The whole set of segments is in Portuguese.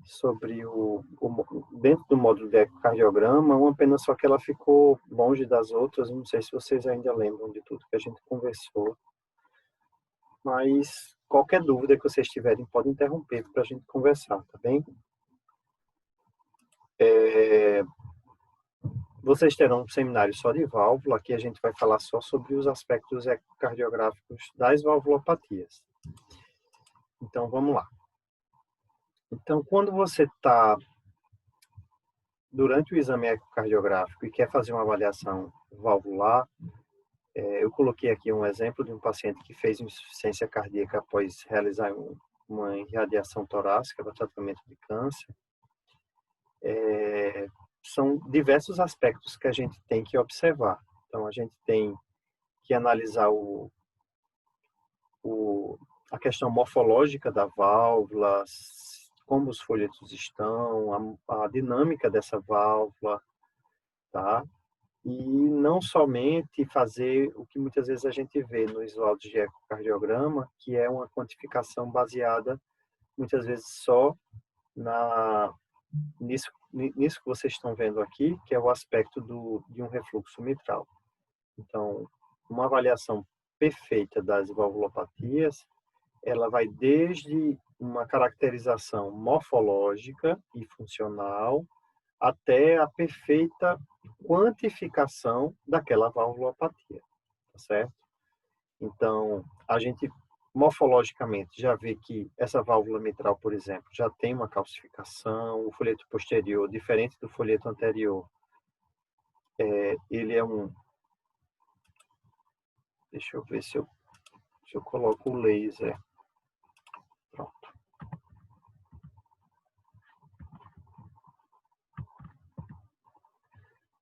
sobre dentro do módulo de ecocardiograma, uma pena só que ela ficou longe das outras, não sei se vocês ainda lembram de tudo que a gente conversou, mas qualquer dúvida que vocês tiverem, podem interromper para a gente conversar, tá bem? Vocês terão um seminário só de válvula, aqui a gente vai falar só sobre os aspectos ecocardiográficos das valvulopatias. Então, vamos lá. Então, quando você está durante o exame ecocardiográfico e quer fazer uma avaliação valvular, eu coloquei aqui um exemplo de um paciente que fez insuficiência cardíaca após realizar uma irradiação torácica para tratamento de câncer. São diversos aspectos que a gente tem que observar. Então, a gente tem que analisar a questão morfológica da válvula, como os folhetos estão, a dinâmica dessa válvula, tá? E não somente fazer o que muitas vezes a gente vê nos laudos de ecocardiograma, que é uma quantificação baseada, muitas vezes, só nisso que vocês estão vendo aqui, que é o aspecto de um refluxo mitral. Então, uma avaliação perfeita das valvulopatias, ela vai desde uma caracterização morfológica e funcional até a perfeita quantificação daquela valvulopatia, tá certo? Então, a gente morfologicamente já vê que essa válvula mitral, por exemplo, já tem uma calcificação, o folheto posterior, diferente do folheto anterior, ele é deixa eu ver se eu coloco o laser. Pronto.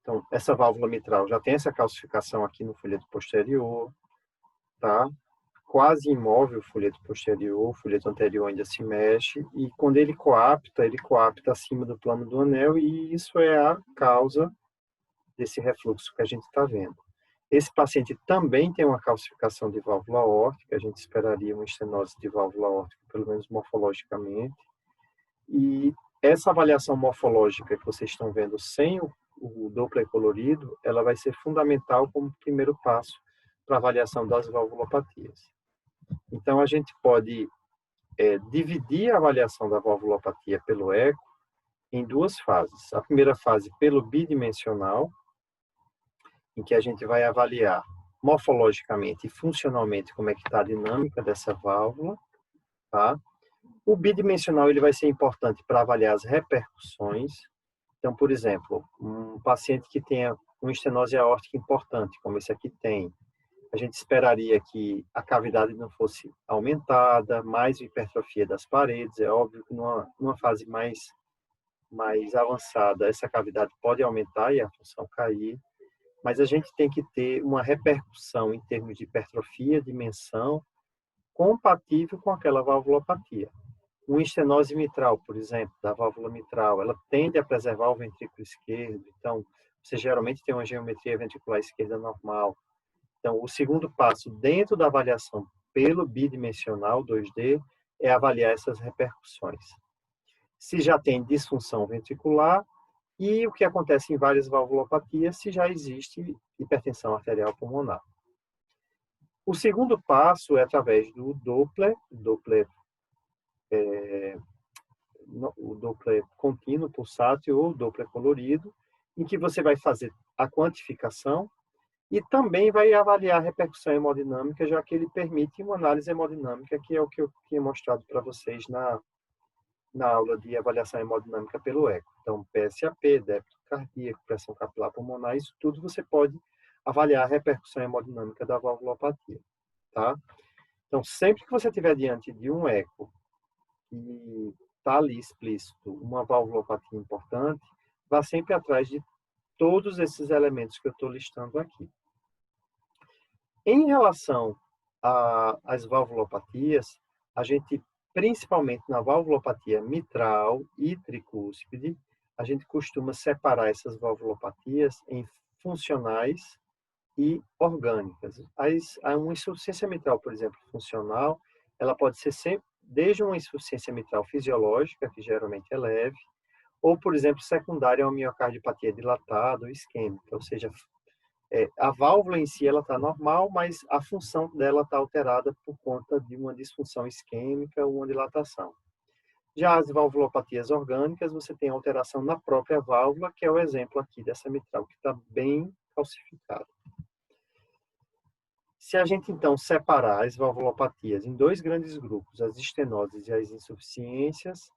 Então, essa válvula mitral já tem essa calcificação aqui no folheto posterior, tá? Quase imóvel o folheto posterior, o folheto anterior ainda se mexe, e quando ele coapta acima do plano do anel, e isso é a causa desse refluxo que a gente está vendo. Esse paciente também tem uma calcificação de válvula aórtica, a gente esperaria uma estenose de válvula aórtica, pelo menos morfologicamente, e essa avaliação morfológica que vocês estão vendo sem o Doppler colorido, ela vai ser fundamental como primeiro passo para a avaliação das valvulopatias. Então, a gente pode dividir a avaliação da valvulopatia pelo eco em duas fases. A primeira fase pelo bidimensional, em que a gente vai avaliar morfologicamente e funcionalmente como é que está a dinâmica dessa válvula, tá? O bidimensional ele vai ser importante para avaliar as repercussões. Então, por exemplo, um paciente que tenha uma estenose aórtica importante, como esse aqui tem, a gente esperaria que a cavidade não fosse aumentada, mais hipertrofia das paredes. É óbvio que numa fase mais avançada, essa cavidade pode aumentar e a função cair, mas a gente tem que ter uma repercussão em termos de hipertrofia, dimensão, compatível com aquela valvulopatia. Uma estenose mitral, por exemplo, da válvula mitral, ela tende a preservar o ventrículo esquerdo, então você geralmente tem uma geometria ventricular esquerda normal. Então, o segundo passo dentro da avaliação pelo bidimensional 2D é avaliar essas repercussões. Se já tem disfunção ventricular e o que acontece em várias valvulopatias, se já existe hipertensão arterial pulmonar. O segundo passo é através do o Doppler contínuo pulsátil ou Doppler colorido, em que você vai fazer a quantificação e também vai avaliar a repercussão hemodinâmica, já que ele permite uma análise hemodinâmica, que é o que eu tinha mostrado para vocês na aula de avaliação hemodinâmica pelo eco. Então, PSAP, débito cardíaco, pressão capilar pulmonar, isso tudo você pode avaliar a repercussão hemodinâmica da valvulopatia, tá? Então, sempre que você estiver diante de um eco e está ali explícito uma valvulopatia importante, vá sempre atrás de todos esses elementos que eu estou listando aqui. Em relação às valvulopatias, a gente, principalmente na valvulopatia mitral e tricúspide, a gente costuma separar essas valvulopatias em funcionais e orgânicas. Uma insuficiência mitral, por exemplo, funcional, ela pode ser sempre desde uma insuficiência mitral fisiológica, que geralmente é leve, ou, por exemplo, secundária a uma miocardiopatia dilatada ou isquêmica, ou seja, a válvula em si ela está normal, mas a função dela está alterada por conta de uma disfunção isquêmica ou uma dilatação. Já as valvulopatias orgânicas, você tem alteração na própria válvula, que é o exemplo aqui dessa mitral, que está bem calcificada. Se a gente, então, separar as valvulopatias em dois grandes grupos, as estenoses e as insuficiências,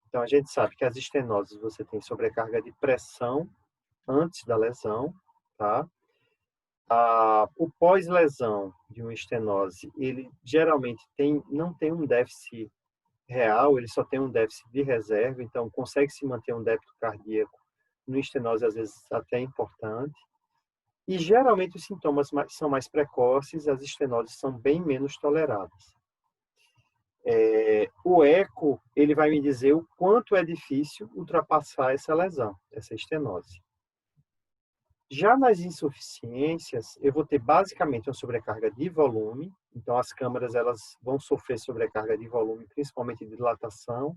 então a gente sabe que as estenoses você tem sobrecarga de pressão antes da lesão, tá? O pós-lesão de uma estenose, ele geralmente não tem um déficit real, ele só tem um déficit de reserva, então consegue se manter um débito cardíaco no estenose, às vezes até importante. E geralmente os sintomas são mais precoces, as estenoses são bem menos toleradas. O eco, ele vai me dizer o quanto é difícil ultrapassar essa lesão, essa estenose. Já nas insuficiências, eu vou ter basicamente uma sobrecarga de volume, então as câmaras elas vão sofrer sobrecarga de volume, principalmente de dilatação,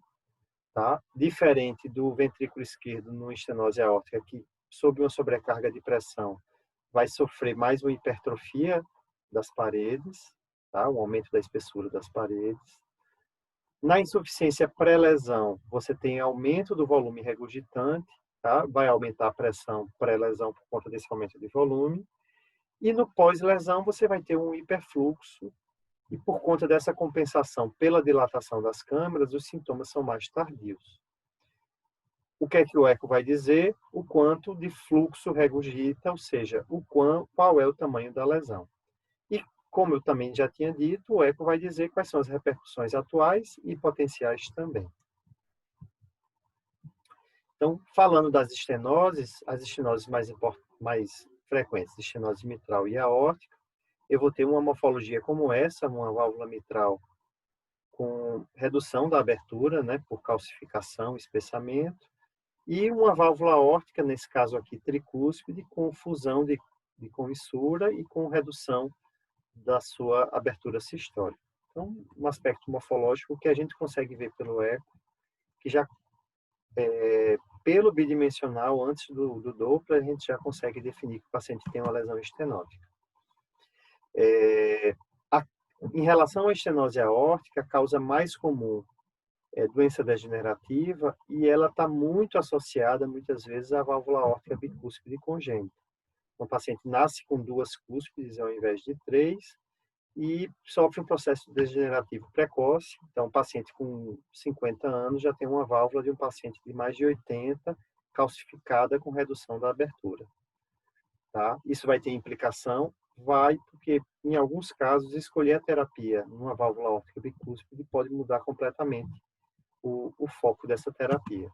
tá? Diferente do ventrículo esquerdo no estenose aórtica, que sob uma sobrecarga de pressão vai sofrer mais uma hipertrofia das paredes, tá? Um aumento da espessura das paredes. Na insuficiência pré-lesão, você tem aumento do volume regurgitante, tá? Vai aumentar a pressão pré-lesão por conta desse aumento de volume. E no pós-lesão, você vai ter um hiperfluxo, e por conta dessa compensação pela dilatação das câmaras, os sintomas são mais tardios. O que é que o eco vai dizer? O quanto de fluxo regurgita, ou seja, qual é o tamanho da lesão. E, como eu também já tinha dito, o eco vai dizer quais são as repercussões atuais e potenciais também. Então, falando das estenoses, as estenoses mais frequentes, estenose mitral e aórtica, eu vou ter uma morfologia como essa, uma válvula mitral com redução da abertura, né, por calcificação, espessamento, e uma válvula aórtica, nesse caso aqui tricúspide, com fusão de comissura e com redução da sua abertura sistólica. Então, um aspecto morfológico que a gente consegue ver pelo eco, que já pelo bidimensional, antes do Doppler, a gente já consegue definir que o paciente tem uma lesão estenótica. Em relação à estenose aórtica, a causa mais comum é doença degenerativa e ela está muito associada, muitas vezes, à válvula aórtica bicúspide congênita. O paciente nasce com 2 cúspides ao invés de 3 e sofre um processo degenerativo precoce. Então, um paciente com 50 anos já tem uma válvula de um paciente de mais de 80 calcificada com redução da abertura. Tá? Isso vai ter implicação? Vai, porque em alguns casos escolher a terapia numa válvula aórtica bicúspide pode mudar completamente o foco dessa terapia.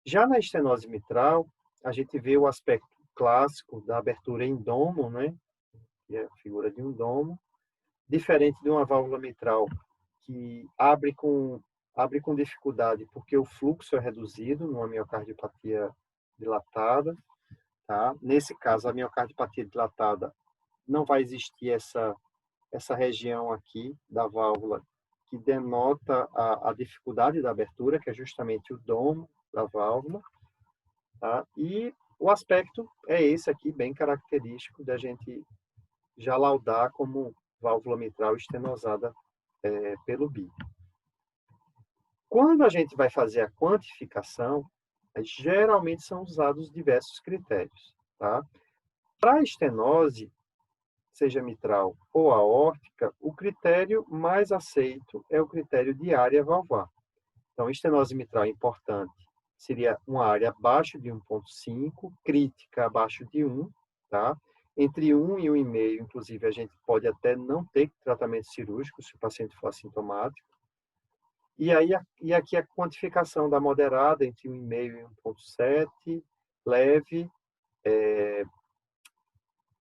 Já na estenose mitral, a gente vê o aspecto clássico da abertura em domo, né? Que é a figura de um domo, diferente de uma válvula mitral que abre com dificuldade porque o fluxo é reduzido numa miocardiopatia dilatada, tá? Nesse caso, a miocardiopatia dilatada não vai existir essa região aqui da válvula que denota a dificuldade da abertura, que é justamente o domo da válvula, tá? E o aspecto é esse aqui, bem característico da gente já laudar como válvula mitral estenosada pelo BI. Quando a gente vai fazer a quantificação, geralmente são usados diversos critérios, tá? Para a estenose, seja mitral ou aórtica, o critério mais aceito é o critério de área valvar. Então, estenose mitral importante seria uma área abaixo de 1,5, crítica abaixo de 1, tá? Entre 1 e 1,5, inclusive, a gente pode até não ter tratamento cirúrgico se o paciente for assintomático. E aqui a quantificação da moderada entre 1,5 e 1,7, leve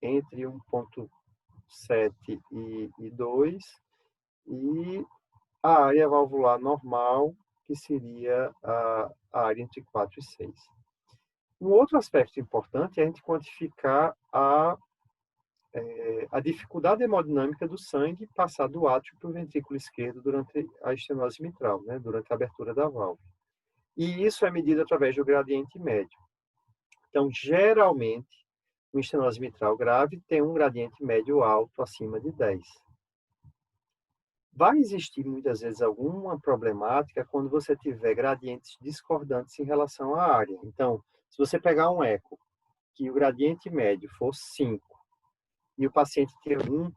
entre 1,7 e 2, e a área valvular normal, que seria a área entre 4 e 6. Um outro aspecto importante é a gente quantificar a a dificuldade hemodinâmica do sangue passar do átrio para o ventrículo esquerdo durante a estenose mitral, né, durante a abertura da válvula. E isso é medido através do gradiente médio. Então, geralmente, uma estenose mitral grave tem um gradiente médio alto acima de 10. Vai existir muitas vezes alguma problemática quando você tiver gradientes discordantes em relação à área. Então, se você pegar um eco que o gradiente médio for 5 e o paciente ter 1,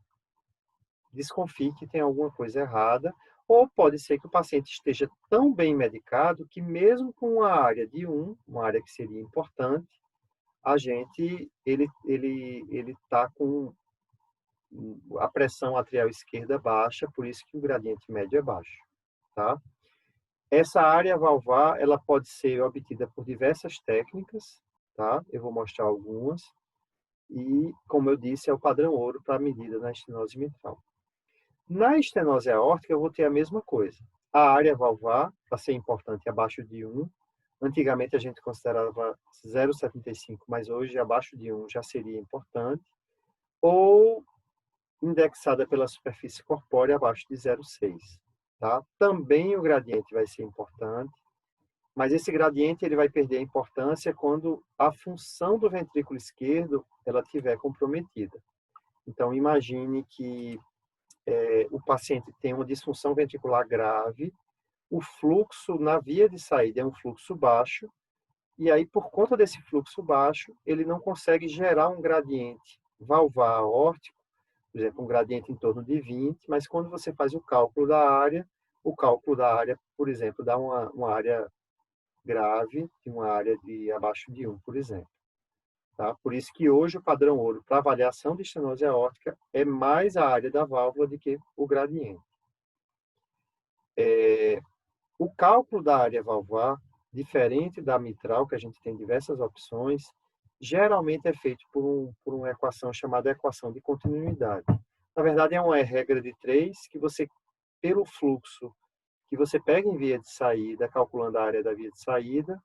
desconfie que tem alguma coisa errada, ou pode ser que o paciente esteja tão bem medicado que mesmo com uma área de 1, uma área que seria importante, ele está com a pressão atrial esquerda baixa, por isso que o gradiente médio é baixo, tá? Essa área valvar, ela pode ser obtida por diversas técnicas, tá? Eu vou mostrar algumas. E, como eu disse, é o padrão ouro para a medida na estenose mitral. Na estenose aórtica, eu vou ter a mesma coisa. A área valvar, para ser importante, abaixo de 1. Antigamente, a gente considerava 0,75, mas hoje, abaixo de 1 já seria importante. Ou indexada pela superfície corpórea abaixo de 0,6. Tá? Também o gradiente vai ser importante, mas esse gradiente ele vai perder a importância quando a função do ventrículo esquerdo ela estiver comprometida. Então, imagine que o paciente tem uma disfunção ventricular grave, o fluxo na via de saída é um fluxo baixo, e aí, por conta desse fluxo baixo, ele não consegue gerar um gradiente valvar aórtico, por exemplo, um gradiente em torno de 20, mas quando você faz o cálculo da área, por exemplo, dá uma área grave de uma área de abaixo de 1, por exemplo. Tá? Por isso que hoje o padrão ouro para avaliação de estenose aórtica é mais a área da válvula do que o gradiente. O cálculo da área valvar, diferente da mitral, que a gente tem diversas opções, geralmente é feito por uma equação chamada equação de continuidade. Na verdade, é uma regra de 3 que você, pelo fluxo que você pega em via de saída, calculando a área da via de saída,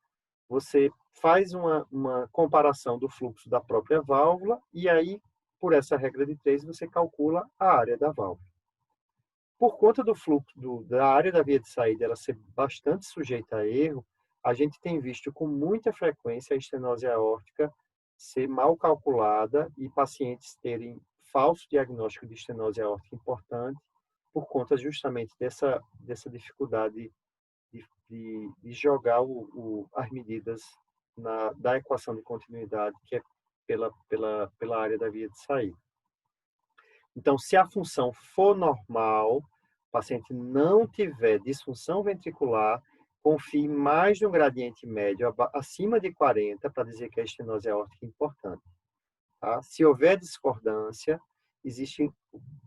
você faz uma comparação do fluxo da própria válvula e aí, por essa regra de 3, você calcula a área da válvula. Por conta do fluxo da área da via de saída ela ser bastante sujeita a erro, a gente tem visto com muita frequência a estenose aórtica ser mal calculada e pacientes terem falso diagnóstico de estenose aórtica importante por conta justamente dessa dificuldade de jogar as medidas da equação de continuidade, que é pela área da via de saída. Então, se a função for normal, o paciente não tiver disfunção ventricular, confie mais no gradiente médio, acima de 40, para dizer que a estenose aórtica é importante. Tá? Se houver discordância, existem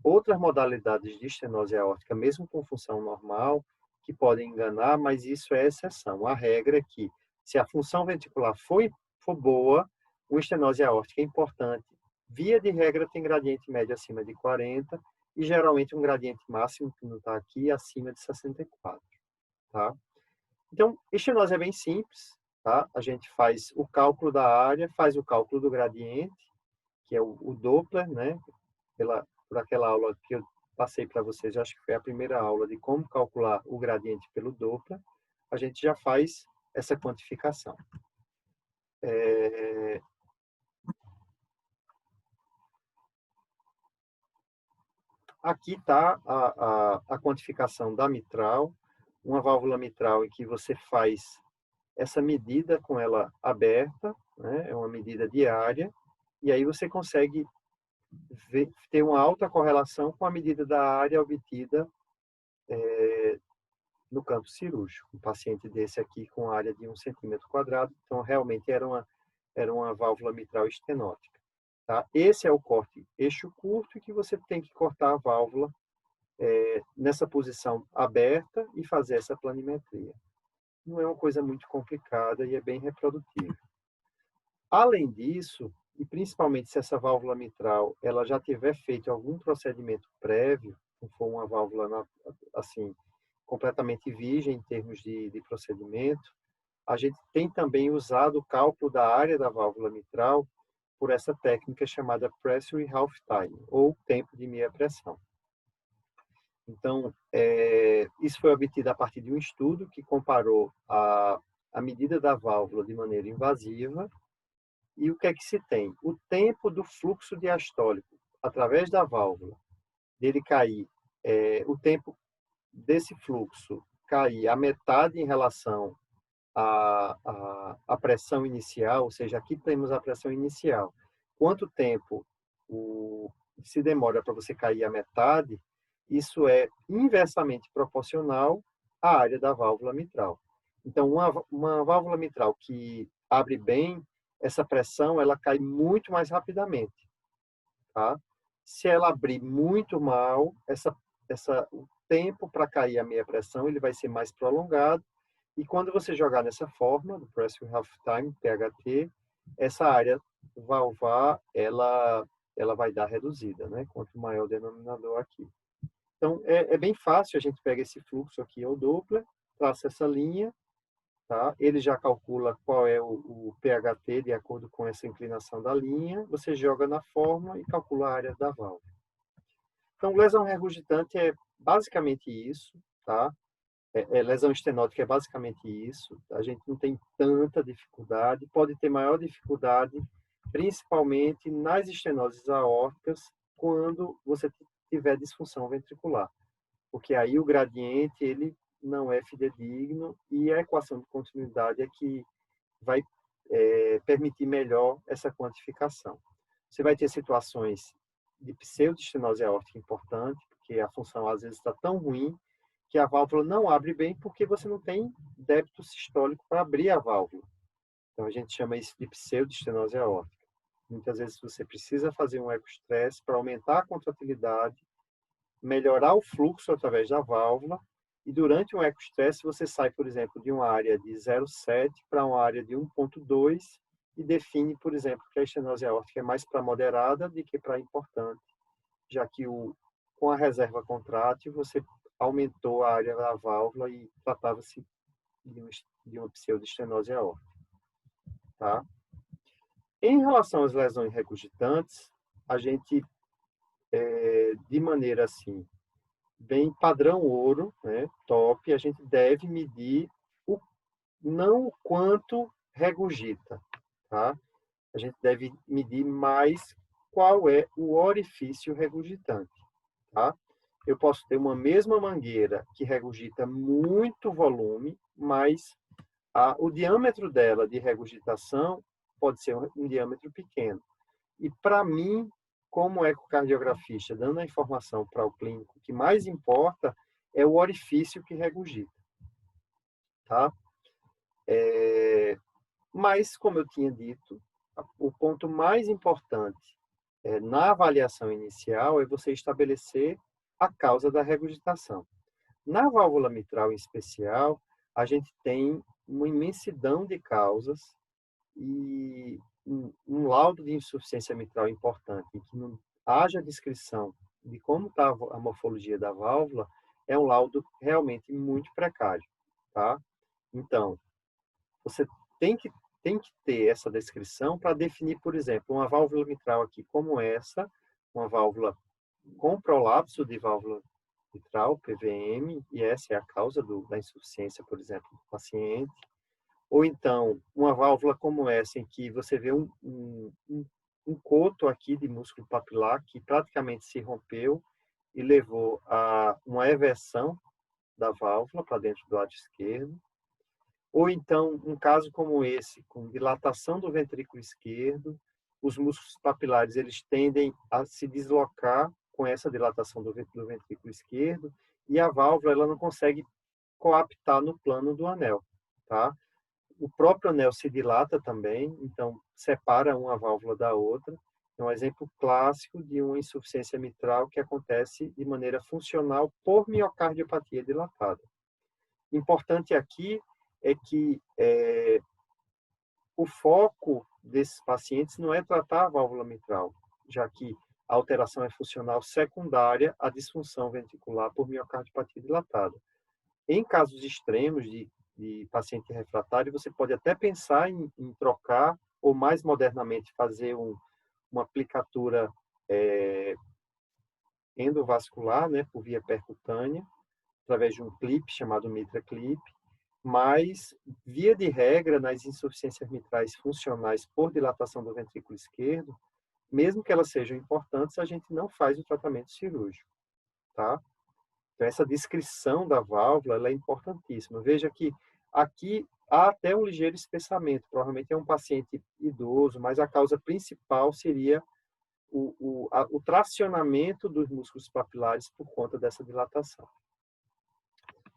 outras modalidades de estenose aórtica, mesmo com função normal, que podem enganar, mas isso é exceção. A regra é que, se a função ventricular for boa, uma estenose aórtica é importante. Via de regra, tem gradiente médio acima de 40 e geralmente um gradiente máximo, que não está aqui, acima de 64. Tá? Então, estenose é bem simples. Tá? A gente faz o cálculo da área, faz o cálculo do gradiente, que é o Doppler, né? Por aquela aula que eu passei para vocês, acho que foi a primeira aula de como calcular o gradiente pelo Doppler, a gente já faz essa quantificação. Aqui está a quantificação da mitral, uma válvula mitral em que você faz essa medida com ela aberta, né? É uma medida diária, e aí você consegue ter uma alta correlação com a medida da área obtida no campo cirúrgico. Um paciente desse aqui com área de 1 centímetro quadrado, então realmente era uma válvula mitral estenótica. Tá? Esse é o corte eixo curto, que você tem que cortar a válvula nessa posição aberta e fazer essa planimetria. Não é uma coisa muito complicada e é bem reprodutível. Além disso, e principalmente se essa válvula mitral ela já tiver feito algum procedimento prévio, não for uma válvula assim completamente virgem em termos de procedimento, a gente tem também usado o cálculo da área da válvula mitral por essa técnica chamada Pressure Half Time, ou tempo de meia pressão. Então, isso foi obtido a partir de um estudo que comparou a medida da válvula de maneira invasiva e o que é que se tem? O tempo do fluxo diastólico através da válvula, dele cair, o tempo desse fluxo cair a metade em relação à pressão inicial, ou seja, aqui temos a pressão inicial. Quanto tempo se demora para você cair a metade, isso é inversamente proporcional à área da válvula mitral. Então, uma válvula mitral que abre bem, essa pressão ela cai muito mais rapidamente, tá? Se ela abrir muito mal, o tempo para cair a meia pressão ele vai ser mais prolongado, e quando você jogar nessa forma, do Pressure Half Time, PHT, essa área valvar, ela vai dar reduzida, né? Quanto maior o denominador aqui. Então, é bem fácil, a gente pega esse fluxo aqui, é o Doppler, traça essa linha, tá? Ele já calcula qual é o PHT de acordo com essa inclinação da linha, você joga na fórmula e calcula a área da válvula. Então, lesão regurgitante é basicamente isso, tá? Lesão estenótica é basicamente isso. A gente não tem tanta dificuldade, pode ter maior dificuldade, principalmente nas estenoses aórticas, quando você tiver disfunção ventricular, porque aí o gradiente ele não é fidedigno e a equação de continuidade é que vai permitir melhor essa quantificação. Você vai ter situações de pseudoestenose aórtica importante, porque a função às vezes está tão ruim que a válvula não abre bem porque você não tem débito sistólico para abrir a válvula. Então a gente chama isso de pseudoestenose aórtica. Muitas vezes você precisa fazer um ecostresse para aumentar a contratilidade, melhorar o fluxo através da válvula, e durante um ecostresse você sai, por exemplo, de uma área de 0,7 para uma área de 1,2 e define, por exemplo, que a estenose aórtica é mais para moderada do que para importante, já que com a reserva contrátil você aumentou a área da válvula e tratava-se de uma pseudoestenose aórtica. Tá? Em relação às lesões regurgitantes, a gente, de maneira assim, bem padrão ouro, né, top, a gente deve medir não o quanto regurgita, tá? A gente deve medir mais qual é o orifício regurgitante, tá? Eu posso ter uma mesma mangueira que regurgita muito volume, mas o diâmetro dela de regurgitação pode ser um diâmetro pequeno. E para mim, como ecocardiografista, dando a informação para o clínico, o que mais importa é o orifício que regurgita, tá? Mas, como eu tinha dito, o ponto mais importante na avaliação inicial é você estabelecer a causa da regurgitação. Na válvula mitral, em especial, a gente tem uma imensidão de causas e um laudo de insuficiência mitral importante, em que não haja descrição de como está a morfologia da válvula, é um laudo realmente muito precário, tá? Então, você tem que ter essa descrição para definir, por exemplo, uma válvula mitral aqui como essa, uma válvula com prolapso de válvula mitral, PVM, e essa é a causa da insuficiência, por exemplo, do paciente. Ou então, uma válvula como essa, em que você vê um coto aqui de músculo papilar que praticamente se rompeu e levou a uma eversão da válvula para dentro do lado esquerdo. Ou então, um caso como esse, com dilatação do ventrículo esquerdo, os músculos papilares eles tendem a se deslocar com essa dilatação do ventrículo esquerdo e a válvula ela não consegue coaptar no plano do anel, tá? O próprio anel se dilata também, então separa uma válvula da outra. É um exemplo clássico de uma insuficiência mitral que acontece de maneira funcional por miocardiopatia dilatada. Importante aqui é que o foco desses pacientes não é tratar a válvula mitral, já que a alteração é funcional secundária à disfunção ventricular por miocardiopatia dilatada. Em casos extremos de paciente refratário, você pode até pensar em trocar ou, mais modernamente, fazer uma aplicatura endovascular, né, por via percutânea, através de um clipe chamado mitra clip, mas, via de regra, nas insuficiências mitrais funcionais por dilatação do ventrículo esquerdo, mesmo que elas sejam importantes, a gente não faz o tratamento cirúrgico, tá? Então, essa descrição da válvula ela é importantíssima. Veja que aqui há até um ligeiro espessamento, provavelmente é um paciente idoso, mas a causa principal seria o tracionamento dos músculos papilares por conta dessa dilatação.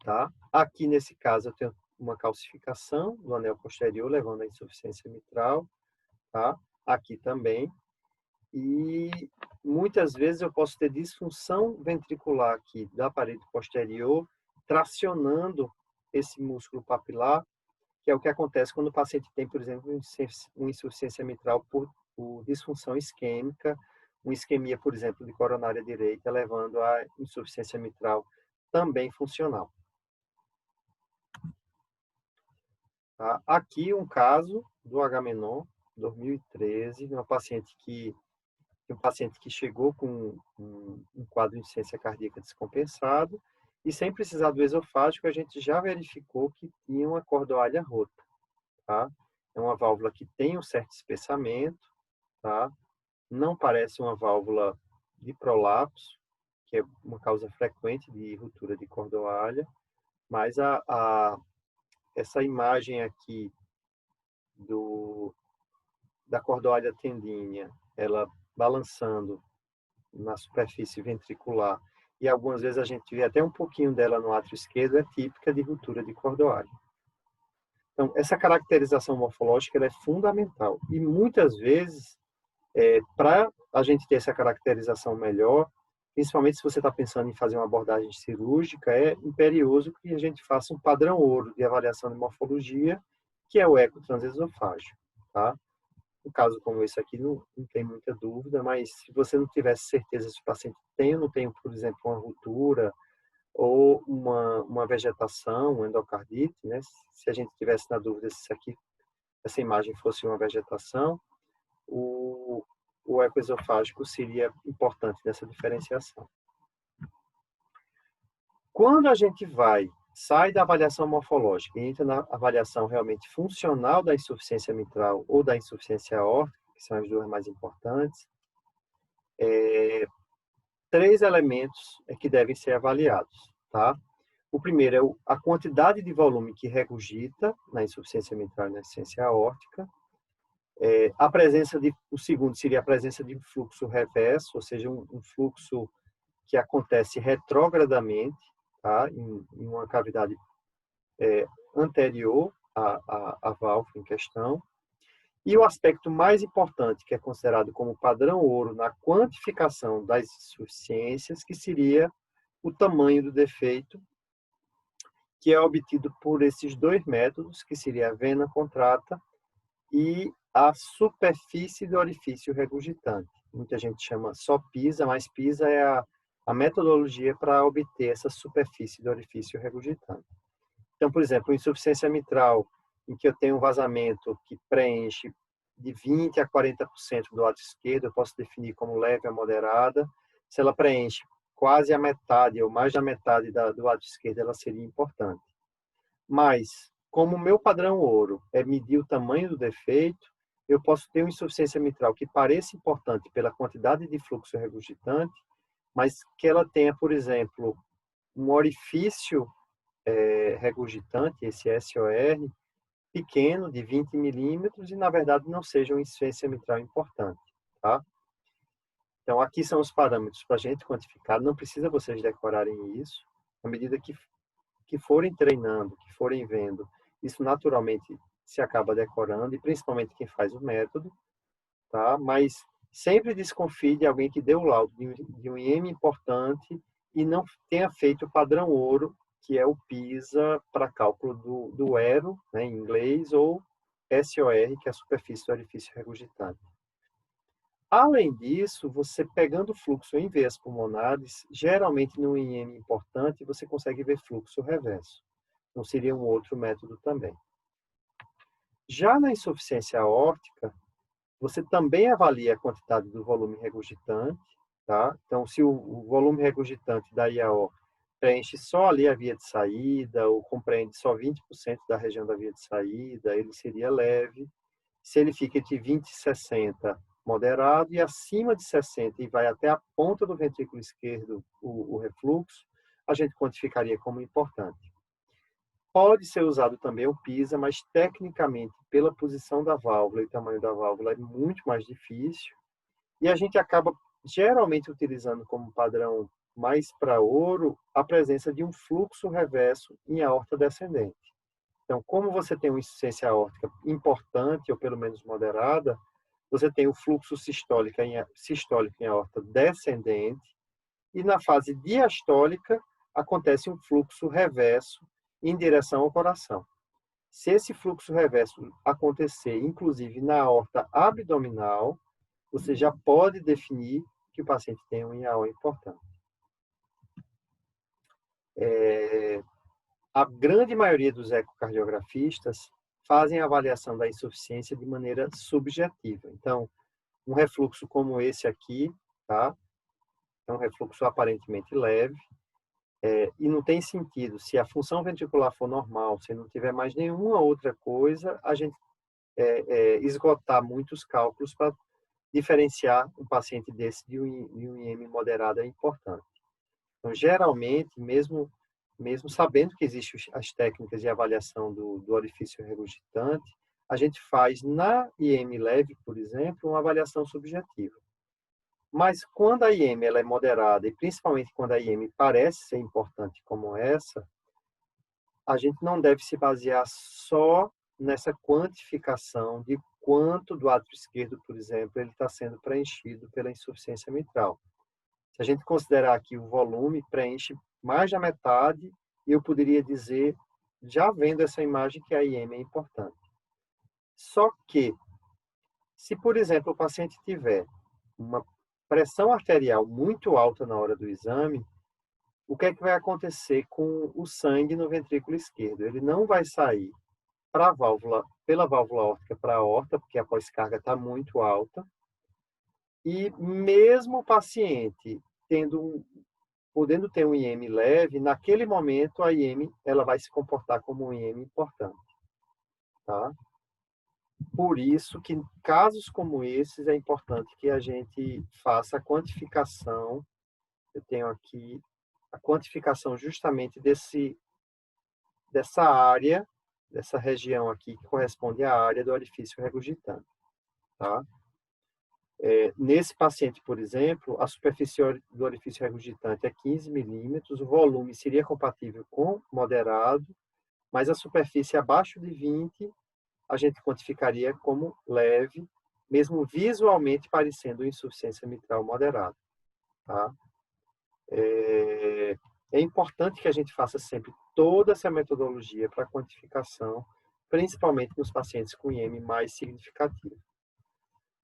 Tá? Aqui, nesse caso, eu tenho uma calcificação do anel posterior, levando à insuficiência mitral. Tá? Aqui também. E muitas vezes eu posso ter disfunção ventricular aqui da parede posterior, tracionando esse músculo papilar, que é o que acontece quando o paciente tem, por exemplo, uma insuficiência mitral por disfunção isquêmica, uma isquemia, por exemplo, de coronária direita, levando à insuficiência mitral também funcional. Tá? Aqui um caso do Agamenon, 2013, de um paciente que chegou com um quadro de insuficiência cardíaca descompensado e sem precisar do esofágico, a gente já verificou que tinha uma cordoalha rota. Tá? É uma válvula que tem um certo espessamento, tá? Não parece uma válvula de prolapso, que é uma causa frequente de ruptura de cordoalha, mas essa imagem aqui da cordoalha tendínea, ela balançando na superfície ventricular, e algumas vezes a gente vê até um pouquinho dela no átrio esquerdo, é típica de ruptura de cordoalha. Então, essa caracterização morfológica ela é fundamental. E muitas vezes, para a gente ter essa caracterização melhor, principalmente se você está pensando em fazer uma abordagem cirúrgica, é imperioso que a gente faça um padrão ouro de avaliação de morfologia, que é o eco transesofágio, tá? Um caso como esse aqui não tem muita dúvida, mas se você não tivesse certeza se o paciente tem ou não tem, por exemplo, uma ruptura ou uma vegetação, uma endocardite, né? Se a gente tivesse na dúvida se essa imagem fosse uma vegetação, o eco esofágico seria importante nessa diferenciação. Quando a gente sai da avaliação morfológica e entra na avaliação realmente funcional da insuficiência mitral ou da insuficiência aórtica, que são as duas mais importantes, 3 elementos que devem ser avaliados, tá? O primeiro é a quantidade de volume que regurgita na insuficiência mitral e na insuficiência aórtica. O segundo seria a presença de fluxo reverso, ou seja, um fluxo que acontece retrogradamente, tá? Em uma cavidade anterior à válvula em questão. E o aspecto mais importante, que é considerado como padrão ouro na quantificação das insuficiências, que seria o tamanho do defeito, que é obtido por esses 2 métodos, que seria a vena contrata e a superfície do orifício regurgitante. Muita gente chama só PISA, mas PISA é a metodologia para obter essa superfície do orifício regurgitante. Então, por exemplo, insuficiência mitral, em que eu tenho um vazamento que preenche de 20% a 40% do lado esquerdo, eu posso definir como leve a moderada. Se ela preenche quase a metade ou mais da metade do lado esquerdo, ela seria importante. Mas, como o meu padrão ouro é medir o tamanho do defeito, eu posso ter uma insuficiência mitral que pareça importante pela quantidade de fluxo regurgitante, mas que ela tenha, por exemplo, um orifício regurgitante, esse SOR, pequeno, de 20 milímetros, e na verdade não seja uma insuficiência mitral importante, tá? Então, aqui são os parâmetros para a gente quantificar, não precisa vocês decorarem isso, à medida que forem treinando, que forem vendo, isso naturalmente se acaba decorando, e principalmente quem faz o método, tá? Mas sempre desconfie de alguém que deu o laudo de um IEM importante e não tenha feito o padrão ouro, que é o PISA para cálculo do ERO, né, em inglês, ou SOR, que é a superfície do orifício regurgitante. Além disso, você pegando fluxo em veias pulmonares, geralmente no IEM importante, você consegue ver fluxo reverso. Então, seria um outro método também. Já na insuficiência aórtica, Você também avalia a quantidade do volume regurgitante, tá? Então, se o volume regurgitante da IAO preenche só ali a via de saída, ou compreende só 20% da região da via de saída, ele seria leve. Se ele fica entre 20 e 60, moderado, e acima de 60 e vai até a ponta do ventrículo esquerdo, o refluxo, a gente quantificaria como importante. Pode ser usado também o PISA, mas tecnicamente, pela posição da válvula e tamanho da válvula, é muito mais difícil. E a gente acaba geralmente utilizando como padrão mais para ouro a presença de um fluxo reverso em aorta descendente. Então, como você tem uma insuficiência aórtica importante, ou pelo menos moderada, você tem o fluxo sistólico em aorta descendente, e na fase diastólica acontece um fluxo reverso em direção ao coração. Se esse fluxo reverso acontecer, inclusive na aorta abdominal, você já pode definir que o paciente tem um IAO importante. A grande maioria dos ecocardiografistas fazem a avaliação da insuficiência de maneira subjetiva. Então, um refluxo como esse aqui, tá? É um refluxo aparentemente leve, e não tem sentido, se a função ventricular for normal, se não tiver mais nenhuma outra coisa, a gente esgotar muitos cálculos para diferenciar um paciente desse de um IM moderado é importante. Então, geralmente, mesmo sabendo que existem as técnicas de avaliação do orifício regurgitante, a gente faz na IM leve, por exemplo, uma avaliação subjetiva. Mas quando a IM ela é moderada, e principalmente quando a IM parece ser importante como essa, a gente não deve se basear só nessa quantificação de quanto do átrio esquerdo, por exemplo, ele está sendo preenchido pela insuficiência mitral. Se a gente considerar que o volume preenche mais da metade, eu poderia dizer, já vendo essa imagem, que a IM é importante. Só que, se, por exemplo, o paciente tiver uma pressão arterial muito alta na hora do exame, o que é que vai acontecer com o sangue no ventrículo esquerdo? Ele não vai sair pela válvula aórtica para a aorta, porque a pós-carga está muito alta, e mesmo o paciente podendo ter um IM leve, naquele momento a IM ela vai se comportar como um IM importante, tá? Por isso que em casos como esses é importante que a gente faça a quantificação. Eu tenho aqui a quantificação justamente dessa área, dessa região aqui que corresponde à área do orifício regurgitante, tá? Nesse paciente, por exemplo, a superfície do orifício regurgitante é 15 milímetros, o volume seria compatível com moderado, mas a superfície abaixo de 20 a gente quantificaria como leve, mesmo visualmente parecendo insuficiência mitral moderada. Tá? É importante que a gente faça sempre toda essa metodologia para quantificação, principalmente nos pacientes com IM mais significativo.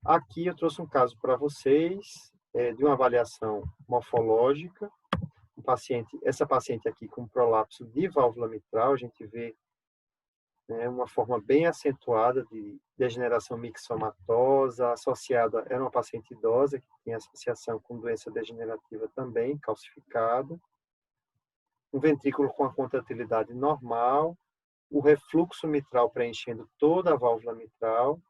Aqui eu trouxe um caso para vocês de uma avaliação morfológica. Essa paciente aqui com prolapso de válvula mitral, a gente vê uma forma bem acentuada de degeneração mixomatosa, era uma paciente idosa que tinha associação com doença degenerativa também, calcificada, um ventrículo com a contratilidade normal, o refluxo mitral preenchendo toda a válvula mitral,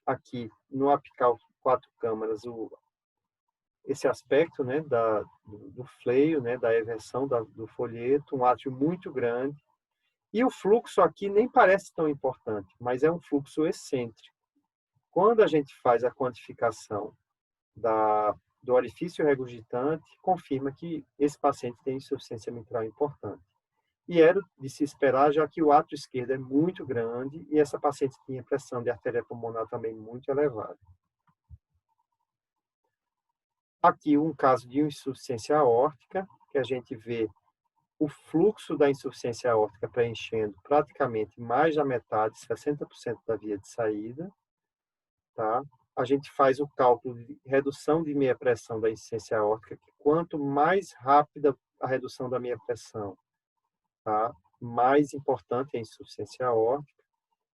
aqui no apical 4 câmaras, esse aspecto do fleio, da eversão do folheto, um átrio muito grande. E o fluxo aqui nem parece tão importante, mas é um fluxo excêntrico. Quando a gente faz a quantificação do orifício regurgitante, confirma que esse paciente tem insuficiência mitral importante. E era de se esperar, já que o átrio esquerdo é muito grande e essa paciente tinha pressão de artéria pulmonar também muito elevada. Aqui um caso de insuficiência aórtica, que a gente vê o fluxo da insuficiência aórtica preenchendo praticamente mais da metade, 60% da via de saída, tá? A gente faz o cálculo de redução de meia pressão da insuficiência aórtica, que quanto mais rápida a redução da meia pressão, tá? Mais importante é a insuficiência aórtica.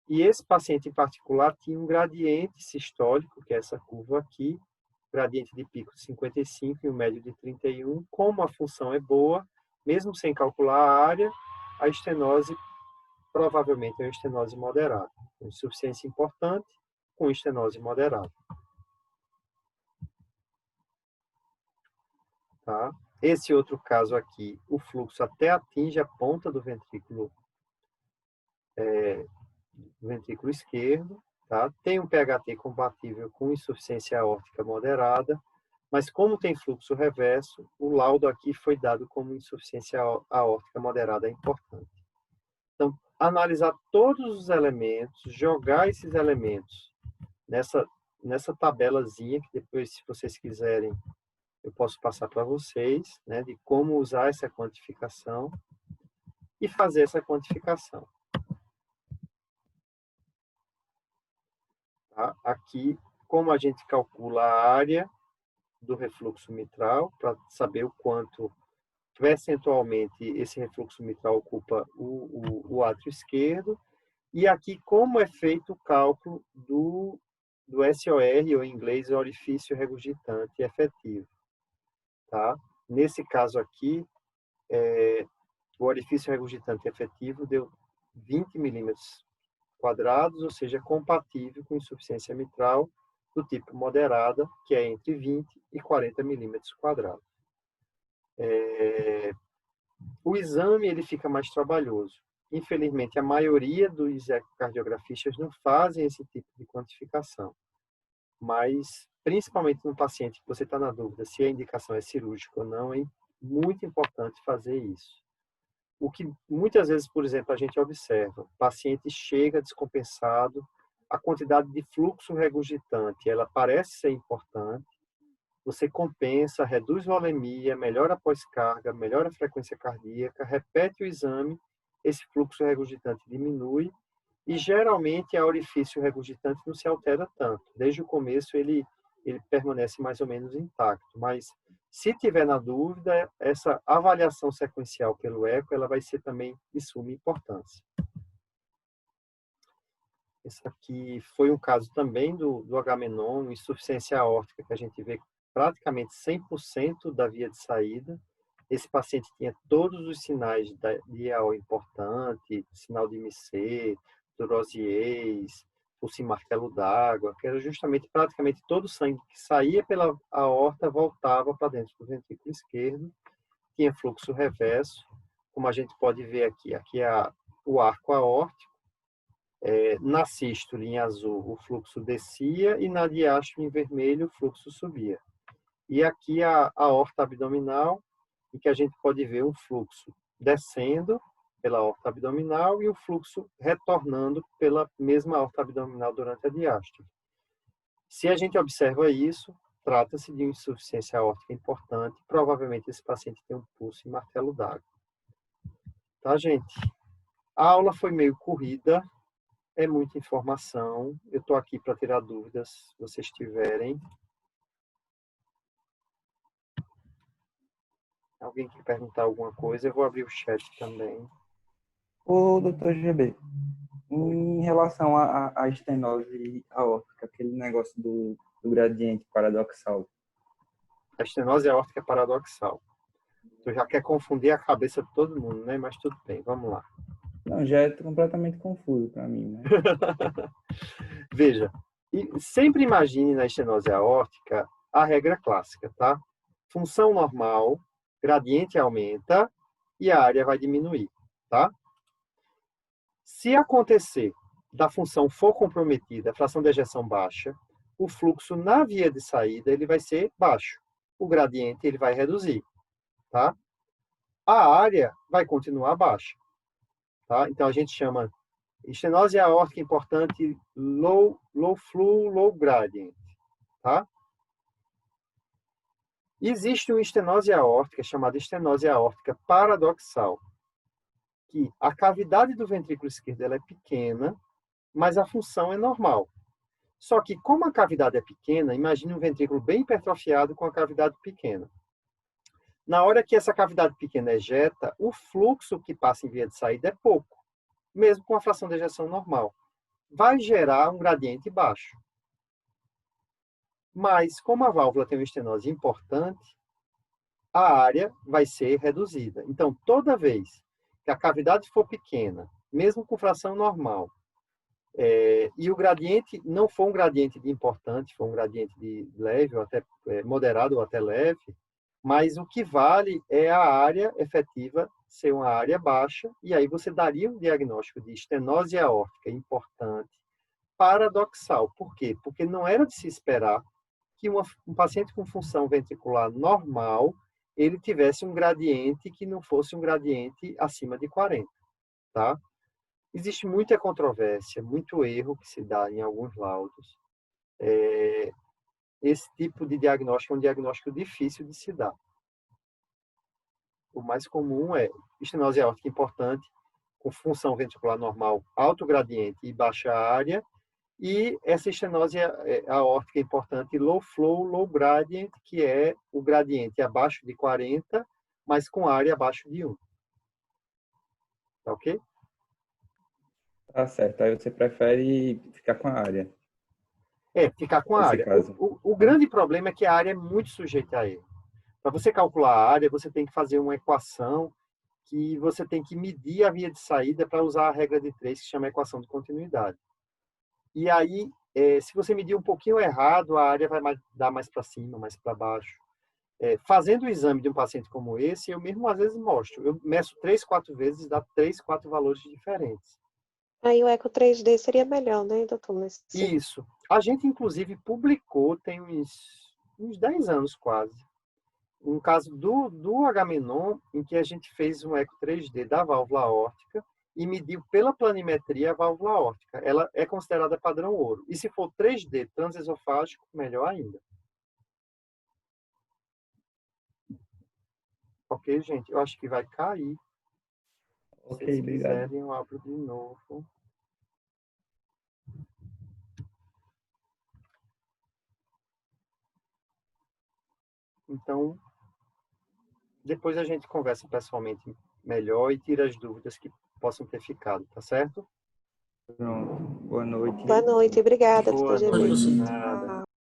E esse paciente em particular tinha um gradiente sistólico, que é essa curva aqui, gradiente de pico de 55 e um médio de 31. Como a função é boa, mesmo sem calcular a área, a estenose provavelmente é uma estenose moderada. Insuficiência importante com estenose moderada. Tá? Esse outro caso aqui, o fluxo até atinge a ponta do ventrículo esquerdo, tá? Tem um PHT compatível com insuficiência aórtica moderada, mas como tem fluxo reverso, o laudo aqui foi dado como insuficiência aórtica moderada é importante. Então, analisar todos os elementos, jogar esses elementos nessa tabelazinha, que depois, se vocês quiserem, eu posso passar para vocês, né, de como usar essa quantificação e fazer essa quantificação. Tá? Aqui, como a gente calcula a área do refluxo mitral, para saber o quanto percentualmente esse refluxo mitral ocupa o átrio esquerdo, e aqui como é feito o cálculo do SOR, ou em inglês, orifício regurgitante efetivo. Tá? Nesse caso aqui, o orifício regurgitante efetivo deu 20 milímetros quadrados, ou seja, compatível com insuficiência mitral do tipo moderada, que é entre 20 e 40 milímetros quadrados. O exame ele fica mais trabalhoso. Infelizmente, a maioria dos ecocardiografistas não fazem esse tipo de quantificação. Mas, principalmente no paciente que você está na dúvida se a indicação é cirúrgica ou não, é muito importante fazer isso. O que muitas vezes, por exemplo, a gente observa, o paciente chega descompensado, a quantidade de fluxo regurgitante, ela parece ser importante, você compensa, reduz volemia, melhora a pós-carga, melhora a frequência cardíaca, repete o exame, esse fluxo regurgitante diminui e geralmente a orifício regurgitante não se altera tanto. Desde o começo ele permanece mais ou menos intacto, mas se tiver na dúvida, essa avaliação sequencial pelo eco, ela vai ser também de suma importância. Esse aqui foi um caso também do Agamenon, insuficiência aórtica, que a gente vê praticamente 100% da via de saída. Esse paciente tinha todos os sinais de IAO importante, sinal de IMC, Durosiez, pulso em martelo d'água, que era justamente praticamente todo o sangue que saía pela aorta voltava para dentro do ventrículo esquerdo, tinha fluxo reverso, como a gente pode ver aqui é o arco aórtico, na sístole em azul o fluxo descia e na diástole em vermelho o fluxo subia. E aqui a aorta abdominal, em que a gente pode ver um fluxo descendo pela aorta abdominal e o fluxo retornando pela mesma aorta abdominal durante a diástole. Se a gente observa isso, trata-se de uma insuficiência aórtica importante. Provavelmente esse paciente tem um pulso em martelo d'água. Tá, gente? A aula foi meio corrida, é muita informação. Eu estou aqui para tirar dúvidas, se vocês tiverem. Alguém quer perguntar alguma coisa? Eu vou abrir o chat também. Ô, doutor GB, em relação à estenose aórtica, aquele negócio do gradiente paradoxal. A estenose aórtica paradoxal. Tu já quer confundir a cabeça de todo mundo, né? Mas tudo bem, vamos lá. Não, já é completamente confuso para mim, né? Veja, e sempre imagine na estenose aórtica a regra clássica, tá? Função normal, gradiente aumenta e a área vai diminuir, tá? Se acontecer da função for comprometida, a fração de ejeção baixa, o fluxo na via de saída ele vai ser baixo. O gradiente ele vai reduzir, tá? A área vai continuar baixa, tá? Então a gente chama estenose aórtica importante low flow, low gradient, tá? Existe uma estenose aórtica chamada estenose aórtica paradoxal, que a cavidade do ventrículo esquerdo ela é pequena, mas a função é normal. Só que como a cavidade é pequena, imagine um ventrículo bem hipertrofiado com a cavidade pequena. Na hora que essa cavidade pequena ejeta, o fluxo que passa em via de saída é pouco, mesmo com a fração de ejeção normal. vai gerar um gradiente baixo. Mas, como a válvula tem uma estenose importante, a área vai ser reduzida. Então, toda vez que a cavidade for pequena, mesmo com fração normal, e o gradiente não for um gradiente de importante, for um gradiente de leve, ou até moderado ou até leve, mas o que vale é a área efetiva ser uma área baixa, e aí você daria um diagnóstico de estenose aórtica importante, paradoxal. Por quê? Porque não era de se esperar que um paciente com função ventricular normal, ele tivesse um gradiente que não fosse um gradiente acima de 40, tá? Existe muita controvérsia, muito erro que se dá em alguns laudos. Esse tipo de diagnóstico é um diagnóstico difícil de se dar. O mais comum é estenose aórtica importante, com função ventricular normal, alto gradiente e baixa área, e essa estenose aórtica importante low flow, low gradient, que é o gradiente abaixo de 40, mas com área abaixo de 1. Tá ok? Tá certo. Aí você prefere ficar com a área, Ficar com a nesse área. caso. O grande problema é que a área é muito sujeita a erro. Para você calcular a área, você tem que fazer uma equação que você tem que medir a via de saída para usar a regra de 3, que se chama equação de continuidade. E aí, se você medir um pouquinho errado, a área vai dar mais para cima, mais para baixo. Fazendo o exame de um paciente como esse, eu mesmo às vezes mostro. Eu meço 3, 4 vezes e dá 3, 4 valores diferentes. Aí o eco 3D seria melhor, né, doutor? Isso. A gente, inclusive, publicou, tem uns 10 anos quase, um caso do Agamenon, em que a gente fez um eco 3D da válvula aórtica e mediu pela planimetria a válvula aórtica. Ela é considerada padrão ouro. E se for 3D transesofágico, melhor ainda. Ok, gente? Eu acho que vai cair. Ok, Se vocês obrigado. quiserem, eu abro de novo. Então, depois a gente conversa pessoalmente melhor e tira as dúvidas que possam ter ficado, tá certo? Pronto. Boa noite. Boa noite, obrigada, Boa doutor GB. noite, nada.